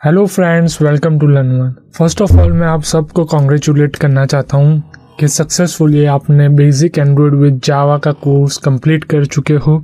Hello friends, welcome to learn. First of all मैं आप सबको कॉन्ग्रेचुलेट करना चाहता हूँ कि सक्सेसफुली आपने बेसिक एंड्रॉयड विद जावा का कोर्स कंप्लीट कर चुके हो।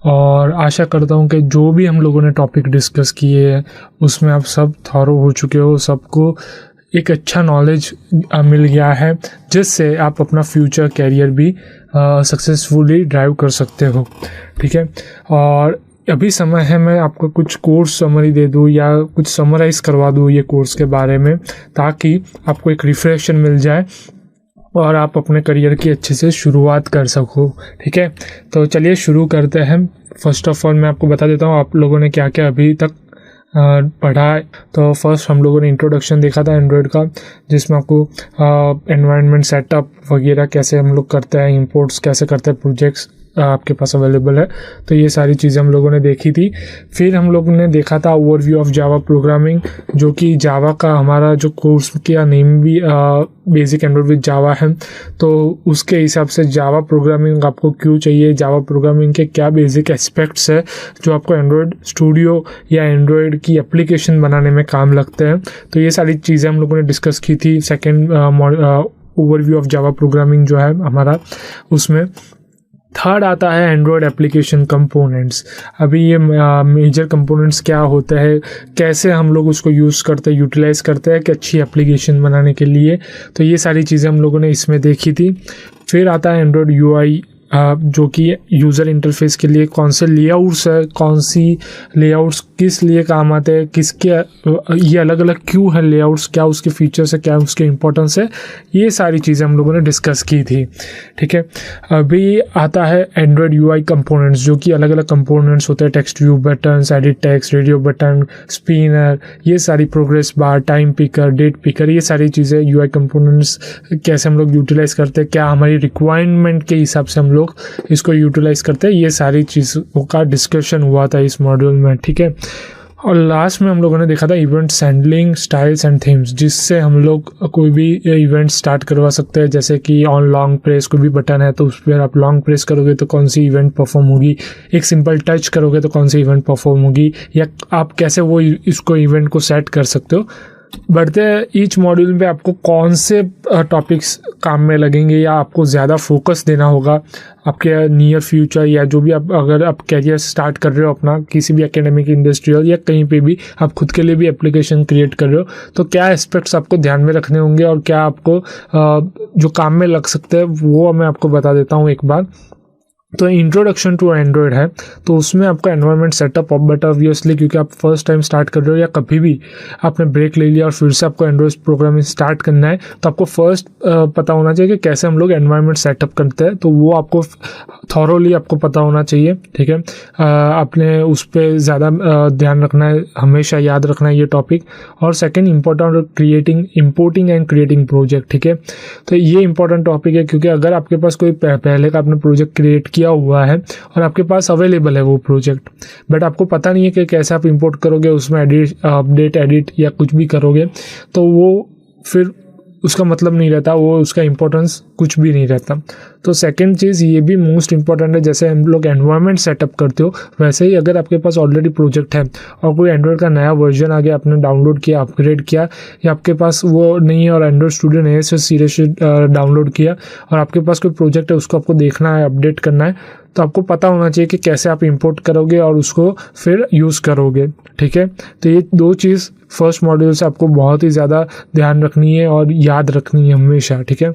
और आशा करता हूँ कि जो भी हम लोगों ने टॉपिक डिस्कस किए हैं उसमें आप सब थॉरो हो चुके हो, सबको एक अच्छा नॉलेज मिल गया है जिससे आप अपना फ्यूचर कैरियर भी सक्सेसफुली ड्राइव कर सकते हो। ठीक है, और अभी समय है मैं आपको कुछ कोर्स समरी दे दूँ या कुछ समराइज़ करवा दूँ ये कोर्स के बारे में, ताकि आपको एक रिफ्रेशन मिल जाए और आप अपने करियर की अच्छे से शुरुआत कर सको। ठीक है, तो चलिए शुरू करते हैं। फर्स्ट ऑफ ऑल मैं आपको बता देता हूँ आप लोगों ने क्या क्या अभी तक पढ़ा है। तो फर्स्ट हम लोगों ने इंट्रोडक्शन देखा था एंड्रॉयड का, जिसमें आपको एनवायरनमेंट सेटअप वगैरह कैसे हम लोग करते हैं, इंपोर्ट्स कैसे करते हैं, प्रोजेक्ट्स आपके पास अवेलेबल है, तो ये सारी चीज़ें हम लोगों ने देखी थी। फिर हम लोगों ने देखा था ओवरव्यू ऑफ जावा प्रोग्रामिंग, जो कि जावा का हमारा जो कोर्स का नेम भी बेसिक एंड्रॉयड विद जावा है। तो उसके हिसाब से जावा प्रोग्रामिंग आपको क्यों चाहिए, जावा प्रोग्रामिंग के क्या बेसिक एस्पेक्ट्स है जो आपको एंड्रॉयड स्टूडियो या एंड्रॉयड की एप्लीकेशन बनाने में काम लगते हैं, तो ये सारी चीज़ें हम लोगों ने डिस्कस की थी second overview of Java programming जो है हमारा। उसमें थर्ड आता है एंड्रॉयड एप्लीकेशन कंपोनेंट्स। अभी ये मेजर कंपोनेंट्स क्या होते हैं, कैसे हम लोग उसको यूज़ करते हैं, यूटिलाइज़ करते हैं कि अच्छी एप्लीकेशन बनाने के लिए, तो ये सारी चीज़ें हम लोगों ने इसमें देखी थी। फिर आता है एंड्रॉयड यूआई, जो कि यूज़र इंटरफेस के लिए कौन से लेआउट्स है, कौन सी लेआउट्स किस लिए काम आते हैं, किसके ये अलग अलग क्यों है लेआउट्स, क्या उसके फीचर्स है, क्या उसके इंपॉर्टेंस है, ये सारी चीज़ें हम लोगों ने डिस्कस की थी। ठीक है, अभी आता है एंड्रॉयड यूआई कंपोनेंट्स, जो कि अलग अलग कंपोनेंट्स होते हैं, text view buttons, edit text, radio button, spinner, ये सारी progress bar, time picker, date picker, ये सारी चीज़ें यूआई कंपोनेंट्स कैसे हम लोग यूटिलाइज़ करते हैं, क्या हमारी रिक्वायरमेंट के हिसाब से हम लोग इसको यूटिलाइज करते हैं, ये सारी चीज़ों का डिस्कशन हुआ था इस मॉड्यूल में। ठीक है, और लास्ट में हम लोगों ने देखा था event handling, styles and themes, जिससे हम लोग कोई भी इवेंट स्टार्ट करवा सकते हैं। जैसे कि ऑन लॉन्ग प्रेस कोई भी बटन है तो उस पर आप लॉन्ग प्रेस करोगे तो कौन सी इवेंट परफॉर्म होगी, एक सिंपल टच करोगे तो कौन सी इवेंट परफॉर्म होगी, या आप कैसे वो इसको इवेंट को सेट कर सकते हो। बढ़ते ईच मॉड्यूल में आपको कौन से टॉपिक्स काम में लगेंगे या आपको ज़्यादा फोकस देना होगा आपके नियर फ्यूचर, या जो भी आप अगर आप कैरियर स्टार्ट कर रहे हो अपना किसी भी एकेडमिक, इंडस्ट्रियल या कहीं पे भी आप खुद के लिए भी एप्लीकेशन क्रिएट कर रहे हो, तो क्या एस्पेक्ट्स आपको ध्यान में रखने होंगे और क्या आपको जो काम में लग सकते हैं वो मैं आपको बता देता हूँ एक बार। तो इंट्रोडक्शन टू एंड्रॉयड है, तो उसमें आपका एनवायरनमेंट सेटअप बट ऑब्वियसली क्योंकि आप फर्स्ट टाइम स्टार्ट कर रहे हो या कभी भी आपने ब्रेक ले लिया और फिर से आपको एंड्रॉयड प्रोग्रामिंग स्टार्ट करना है, तो आपको फर्स्ट पता होना चाहिए कि कैसे हम लोग एनवायरनमेंट सेटअप करते हैं, तो वो आपको थॉरोली आपको पता होना चाहिए। ठीक है, आपने उस पर ज़्यादा ध्यान रखना है, हमेशा याद रखना है ये टॉपिक। और second important importing and creating project. ठीक है, तो ये इंपॉर्टेंट टॉपिक है क्योंकि अगर आपके पास कोई पहले का आपने प्रोजेक्ट क्रिएट किया हुआ है और आपके पास अवेलेबल है वो प्रोजेक्ट, बट आपको पता नहीं है कि कैसे आप इंपोर्ट करोगे, उसमें अपडेट एडिट या कुछ भी करोगे, तो वो फिर उसका मतलब नहीं रहता, वो उसका इंपॉर्टेंस कुछ भी नहीं रहता। तो सेकंड चीज़ ये भी मोस्ट इंपॉर्टेंट है, जैसे हम लोग एनवायरनमेंट सेटअप करते हो वैसे ही अगर आपके पास ऑलरेडी प्रोजेक्ट है और कोई एंड्रॉयड का नया वर्जन आ गया, आपने डाउनलोड किया, अपग्रेड किया, या आपके पास वो नहीं है और एंड्रॉयड स्टूडियो नए से सिरे से डाउनलोड किया और आपके पास कोई प्रोजेक्ट है उसको आपको देखना है, अपडेट करना है, तो आपको पता होना चाहिए कि कैसे आप इंपोर्ट करोगे और उसको फिर यूज़ करोगे। ठीक है, तो ये दो चीज़ फर्स्ट मॉड्यूल से आपको बहुत ही ज़्यादा ध्यान रखनी है और याद रखनी है हमेशा। ठीक है,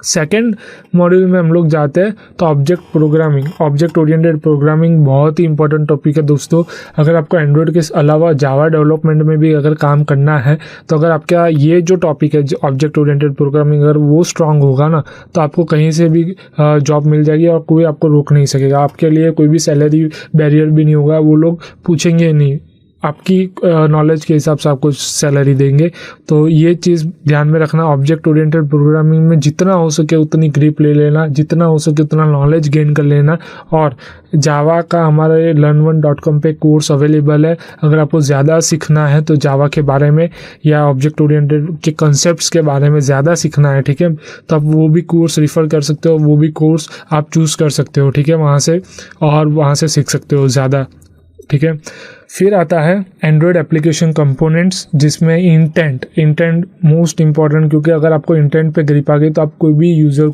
सेकेंड मॉड्यूल में हम लोग जाते हैं तो object programming, object oriented programming बहुत ही इंपॉर्टेंट टॉपिक है दोस्तों। अगर आपको एंड्रॉयड के अलावा जावा डेवलपमेंट में भी अगर काम करना है, तो अगर आपका ये जो टॉपिक है ऑब्जेक्ट ओरिएंटेड प्रोग्रामिंग अगर वो स्ट्रांग होगा ना, तो आपको कहीं से भी जॉब मिल जाएगी और कोई आपको रोक नहीं सकेगा। आपके लिए कोई भी सैलरी बैरियर भी नहीं होगा, वो लोग पूछेंगे नहीं, आपकी नॉलेज के हिसाब से आपको सैलरी देंगे। तो ये चीज़ ध्यान में रखना, ऑब्जेक्ट ओरिएंटेड प्रोग्रामिंग में जितना हो सके उतनी ग्रिप ले लेना, जितना हो सके उतना नॉलेज गेन कर लेना। और जावा का हमारे learn1.com पे कोर्स अवेलेबल है, अगर आपको ज़्यादा सीखना है तो जावा के बारे में या ऑब्जेक्ट ओरिएंटेड के कॉन्सेप्ट्स के बारे में ज़्यादा सीखना है, ठीक है, तो आप वो भी कोर्स रिफ़र कर सकते हो, वो भी कोर्स आप चूज़ कर सकते हो, ठीक है, वहाँ से, और वहाँ से सीख सकते हो ज़्यादा। ठीक है, फिर आता है एंड्रॉयड एप्लीकेशन कंपोनेंट्स, जिसमें इंटेंट मोस्ट इंपॉर्टेंट, क्योंकि अगर आपको इंटेंट पे ग्रिप आ गई तो आप कोई भी यूज़र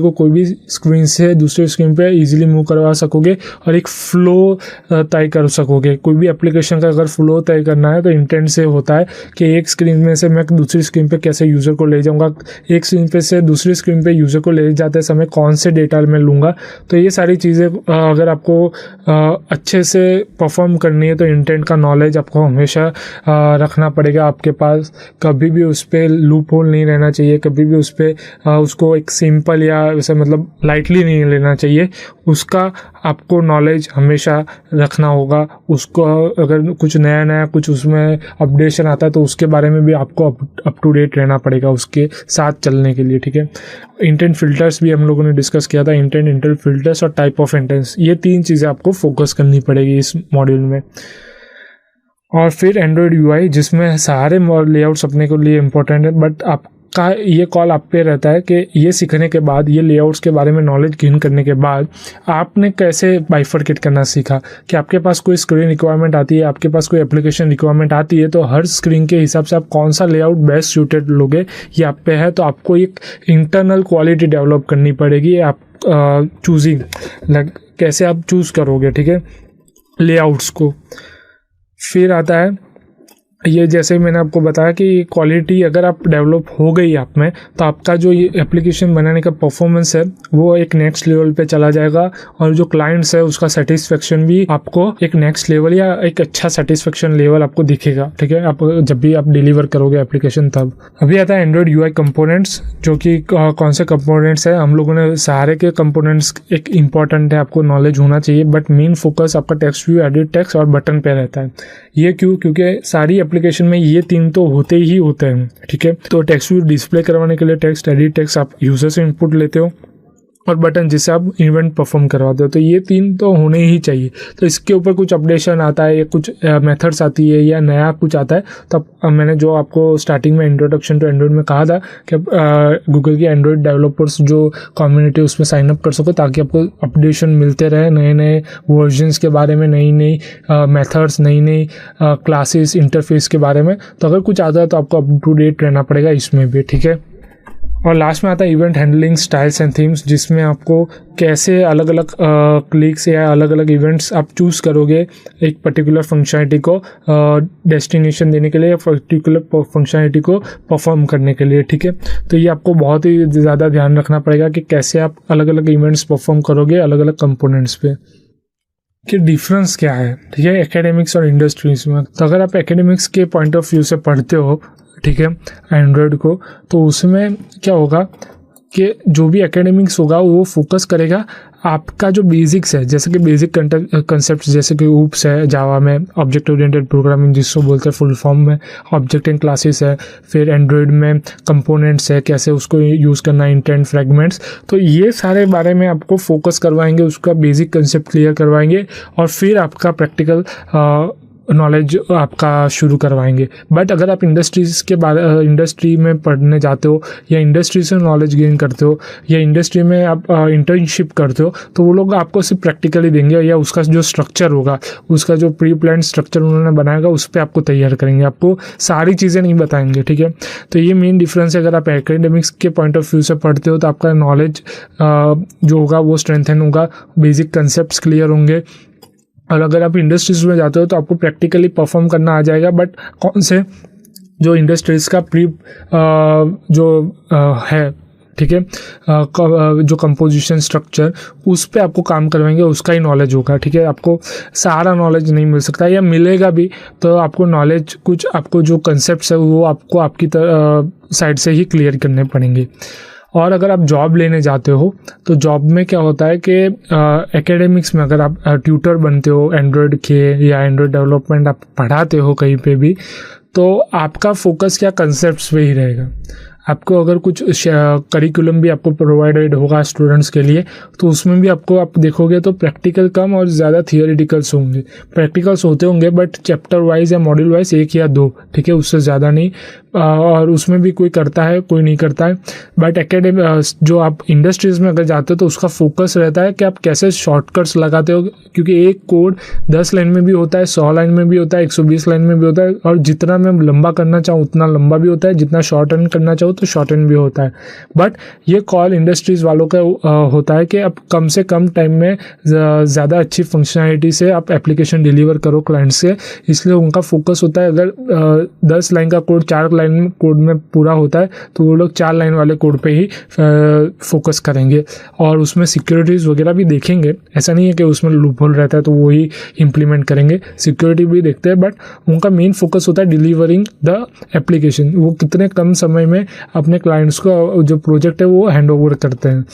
को कोई भी स्क्रीन से दूसरे स्क्रीन पे इजीली मूव करवा सकोगे और एक फ्लो तय कर सकोगे। कोई भी एप्लीकेशन का अगर फ्लो तय करना है तो इंटेंट से होता है कि एक स्क्रीन में से मैं दूसरी स्क्रीन पे कैसे यूज़र को ले जाऊँगा, एक स्क्रीन पे से दूसरी स्क्रीन पे यूज़र को ले जाते समय कौन से डेटा मैं लूँगा। तो ये सारी चीज़ें अगर आपको अच्छे से परफॉर्म करनी है तो इंटेंट का नॉलेज आपको हमेशा रखना पड़ेगा आपके पास। कभी भी उस पर लूप होल नहीं रहना चाहिए, कभी भी उस पर उसको एक सिंपल या वैसे मतलब लाइटली नहीं लेना चाहिए। उसका आपको नॉलेज हमेशा रखना होगा। उसको अगर कुछ नया कुछ उसमें अपडेशन आता है तो उसके बारे में भी आपको अप टू डेट रहना पड़ेगा उसके साथ चलने के लिए, ठीक है। इंटेंट फिल्टर्स भी हम लोगों ने डिस्कस किया था, इंटेंट फिल्टर्स और टाइप ऑफ इंटेंट्स, ये 3 चीज़ें आपको फोकस करनी पड़ेगी इस मॉड्यूल में। और फिर एंड्रॉयड यूआई, जिसमें सारे लेआउट्स अपने के लिए इंपॉर्टेंट है, बट आपका ये कॉल आप पे रहता है कि ये सीखने के बाद, ये लेआउट्स के बारे में नॉलेज गेन करने के बाद आपने कैसे बाइफरकेट करना सीखा। कि आपके पास कोई स्क्रीन रिक्वायरमेंट आती है, आपके पास कोई एप्लीकेशन रिक्वायरमेंट आती है, तो हर स्क्रीन के हिसाब से आप कौन सा लेआउट बेस्ट सूटेड लोगे ये आप पे है। तो आपको एक इंटरनल क्वालिटी डेवलप करनी पड़ेगी। आप चूजिंग कैसे आप चूज़ करोगे, ठीक है, लेआउट्स को। फिर आता है ये, जैसे मैंने आपको बताया कि क्वालिटी अगर आप डेवलप हो गई आप में, तो आपका जो ये एप्लीकेशन बनाने का परफॉर्मेंस है वो एक नेक्स्ट लेवल पे चला जाएगा और जो क्लाइंट्स है उसका सेटिस्फेक्शन भी आपको एक नेक्स्ट लेवल या एक अच्छा सेटिस्फेक्शन लेवल आपको दिखेगा, ठीक है, आप जब भी आप डिलीवर करोगे एप्लीकेशन तब। अभी आता है एंड्रॉयड यूआई कंपोनेंट्स, जो कि कौन से कंपोनेंट्स है। हम लोगों ने सारे के कंपोनेंट्स एक इंपॉर्टेंट है, आपको नॉलेज होना चाहिए, बट मेन फोकस आपका टेक्स्ट व्यू, एडिट टेक्स्ट और बटन पे रहता है। ये क्यों? क्योंकि सारी एप्लीकेशन में ये 3 तो होते ही होते हैं, ठीक है। तो टेक्स्ट व्यू डिस्प्ले करवाने के लिए टेक्स्ट, एडिट टेक्स्ट आप यूजर से इनपुट लेते हो, और बटन जिससे आप इवेंट परफॉर्म करवाते हो। तो ये 3 तो होने ही चाहिए। तो इसके ऊपर कुछ अपडेशन आता है या कुछ मेथड्स आती है या नया कुछ आता है, तो मैंने जो आपको स्टार्टिंग में इंट्रोडक्शन टू एंड्रॉयड में कहा था कि गूगल की एंड्रॉयड डेवलपर्स जो कम्युनिटी उसमें साइन अप कर सको, ताकि आपको अपडेशन मिलते रहे, नए वर्जन्स के बारे में, नई मेथड्स, नई क्लासेस, इंटरफेस के बारे में। तो अगर कुछ आता है तो आपको अप टू डेट रहना पड़ेगा इसमें भी, ठीक है। और लास्ट में आता है event handling styles and themes, जिसमें आपको कैसे अलग अलग क्लिक्स या अलग अलग इवेंट्स आप चूज़ करोगे एक पर्टिकुलर फंक्शनलिटी को डेस्टिनेशन देने के लिए या पर्टिकुलर फंक्शनलिटी को परफॉर्म करने के लिए, ठीक है। तो ये आपको बहुत ही ज़्यादा ध्यान रखना पड़ेगा कि कैसे आप अलग अलग इवेंट्स परफॉर्म करोगे अलग अलग कंपोनेंट्स पे, कि डिफरेंस क्या है, ठीक है, एकेडमिक्स और इंडस्ट्रीज में। तो अगर आप एकेडमिक्स के पॉइंट ऑफ व्यू से पढ़ते हो, ठीक है, एंड्रॉयड को, तो उसमें क्या होगा कि जो भी एकेडमिक्स होगा वो फोकस करेगा आपका जो बेसिक्स है, जैसे कि बेसिक कंसेप्ट, जैसे कि ऊप्स है जावा में, ऑब्जेक्ट ओरिएंटेड प्रोग्रामिंग जिसको बोलते हैं फुल फॉर्म में, ऑब्जेक्ट एंड क्लासेस है, फिर एंड्रॉयड में कंपोनेंट्स है, कैसे उसको यूज़ करना, इंटेंट फ्रेगमेंट्स। तो ये सारे बारे में आपको फोकस करवाएंगे, उसका बेसिक कंसेप्ट क्लियर करवाएंगे और फिर आपका प्रैक्टिकल नॉलेज आपका शुरू करवाएंगे। बट अगर आप इंडस्ट्री में पढ़ने जाते हो या इंडस्ट्री से नॉलेज गेन करते हो या इंडस्ट्री में आप इंटर्नशिप करते हो, तो वो लोग आपको सिर्फ प्रैक्टिकली देंगे या उसका जो स्ट्रक्चर होगा, उसका जो प्री प्लान स्ट्रक्चर उन्होंने बनाएगा उस पर आपको तैयार करेंगे, आपको सारी चीज़ें नहीं बताएंगे, ठीक है। तो ये मेन डिफरेंस है। अगर आप एकेडमिक्स के पॉइंट ऑफ व्यू से पढ़ते हो तो आपका नॉलेज जो होगा वो स्ट्रेंथन होगा, बेसिक कंसेप्ट क्लियर होंगे। और अगर आप इंडस्ट्रीज में जाते हो तो आपको प्रैक्टिकली परफॉर्म करना आ जाएगा, बट कौन से जो इंडस्ट्रीज का है, ठीक है, जो कंपोजिशन स्ट्रक्चर उस पे आपको काम करवाएंगे, उसका ही नॉलेज होगा, ठीक है। आपको सारा नॉलेज नहीं मिल सकता या मिलेगा भी तो आपको नॉलेज कुछ, आपको जो कंसेप्ट्स है वो आपको आपकी साइड से ही क्लियर करने पड़ेंगे। और अगर आप जॉब लेने जाते हो तो जॉब में क्या होता है कि एकेडमिक्स में अगर आप ट्यूटर बनते हो एंड्रॉयड के या एंड्रॉयड डेवलपमेंट आप पढ़ाते हो कहीं पे भी, तो आपका फोकस क्या कंसेप्ट्स पे ही रहेगा। आपको अगर कुछ करिकुलम भी आपको प्रोवाइडेड होगा स्टूडेंट्स के लिए, तो उसमें भी आपको आप देखोगे तो प्रैक्टिकल कम और ज़्यादा थियोरिटिकल्स होंगे। प्रैक्टिकल्स होते होंगे बट चैप्टर वाइज या मॉड्यूल वाइज 1 या 2, ठीक है, उससे ज़्यादा नहीं। और उसमें भी कोई करता है कोई नहीं करता है। बट जो आप इंडस्ट्रीज़ में अगर जाते हो तो उसका फोकस रहता है कि आप कैसे शॉर्टकट्स लगाते हो, क्योंकि एक कोड 10 लाइन में भी होता है, 100 लाइन में भी होता है, 120 लाइन में भी होता है, और जितना मैं लंबा करना चाहूँ उतना लंबा भी होता है, जितना शॉर्ट एंड करना चाहूँ तो शॉर्ट एंड भी होता है। बट ये कॉल इंडस्ट्रीज़ वालों का होता है कि आप कम से कम टाइम में ज़्यादा अच्छी फंक्शनैलिटी से आप एप्लीकेशन डिलीवर करो क्लाइंट से, इसलिए उनका फोकस होता है। अगर 10 लाइन का कोड 4 लाइन कोड में पूरा होता है तो वो लोग 4 लाइन वाले कोड पे ही फोकस करेंगे, और उसमें सिक्योरिटीज़ वगैरह भी देखेंगे। ऐसा नहीं है कि उसमें लूपहोल रहता है तो वो ही इम्प्लीमेंट करेंगे, सिक्योरिटी भी देखते हैं, बट उनका मेन फोकस होता है डिलीवरिंग द एप्लीकेशन। वो कितने कम समय में अपने क्लाइंट्स को जो प्रोजेक्ट है वो हैंड ओवर करते हैं।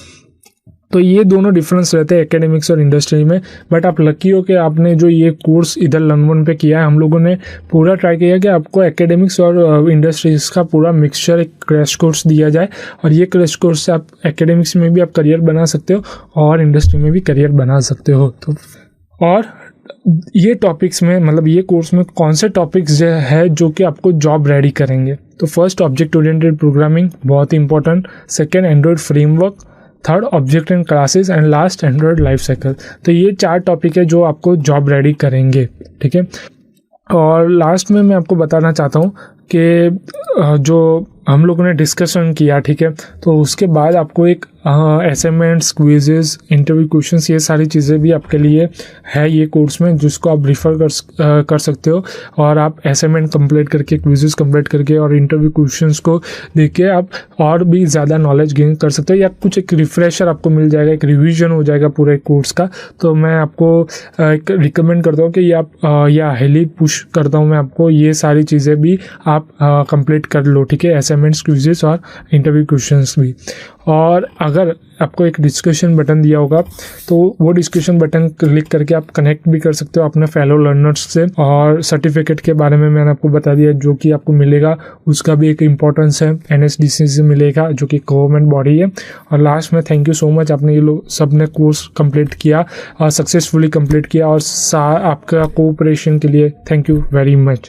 तो ये दोनों डिफरेंस रहते हैं एकेडमिक्स और इंडस्ट्री में। बट आप लकी हो कि आपने जो ये कोर्स इधर लर्न पे किया है। हम लोगों ने पूरा ट्राई किया कि आपको एकेडमिक्स और इंडस्ट्रीज का पूरा मिक्सचर एक क्रैश कोर्स दिया जाए, और ये क्रैश कोर्स से आप एकेडमिक्स में भी आप करियर बना सकते हो और इंडस्ट्री में भी करियर बना सकते हो। तो और ये टॉपिक्स में मतलब ये कोर्स में कौन से टॉपिक्स जो है जो कि आपको जॉब रेडी करेंगे, तो फर्स्ट ऑब्जेक्ट ओरिएंटेड प्रोग्रामिंग बहुत ही important, second Android framework, third object and classes, and last Android life cycle. तो ये 4 टॉपिक है जो आपको जॉब रेडी करेंगे, ठीक है। और लास्ट में मैं आपको बताना चाहता हूँ कि जो हम लोगों ने डिस्कशन किया, ठीक है, तो उसके बाद आपको एक असाइनमेंट्स, क्विजेस, इंटरव्यू क्वेश्चंस, ये सारी चीज़ें भी आपके लिए है ये कोर्स में, जिसको आप रिफ़र कर सकते हो। और आप असाइनमेंट कंप्लीट करके, क्विजेस कंप्लीट करके और इंटरव्यू क्वेश्चंस को देख के आप और भी ज़्यादा नॉलेज गेन कर सकते हो, या कुछ एक रिफ्रेशर आपको मिल जाएगा, एक रिवीजन हो जाएगा पूरे कोर्स का। तो मैं आपको एक रिकमेंड करता हूँ कि ये आप या हाईली पुश करता हूँ मैं आपको, ये सारी चीज़ें भी आप कंप्लीट कर लो, ठीक है, असाइनमेंट्स, क्विजेस और इंटरव्यू क्वेश्चंस भी। और अगर आपको एक डिस्कशन बटन दिया होगा तो वो डिस्कशन बटन क्लिक करके आप कनेक्ट भी कर सकते हो अपने फेलो लर्नर्स से। और सर्टिफिकेट के बारे में मैंने आपको बता दिया जो कि आपको मिलेगा, उसका भी एक इम्पोर्टेंस है, NSDC से मिलेगा जो कि गवर्नमेंट बॉडी है। और लास्ट में थैंक यू सो मच, आपने ये लोग सब ने कोर्स कंप्लीट किया और सक्सेसफुली कंप्लीट किया, और आपका कोऑपरेशन के लिए थैंक यू वेरी मच।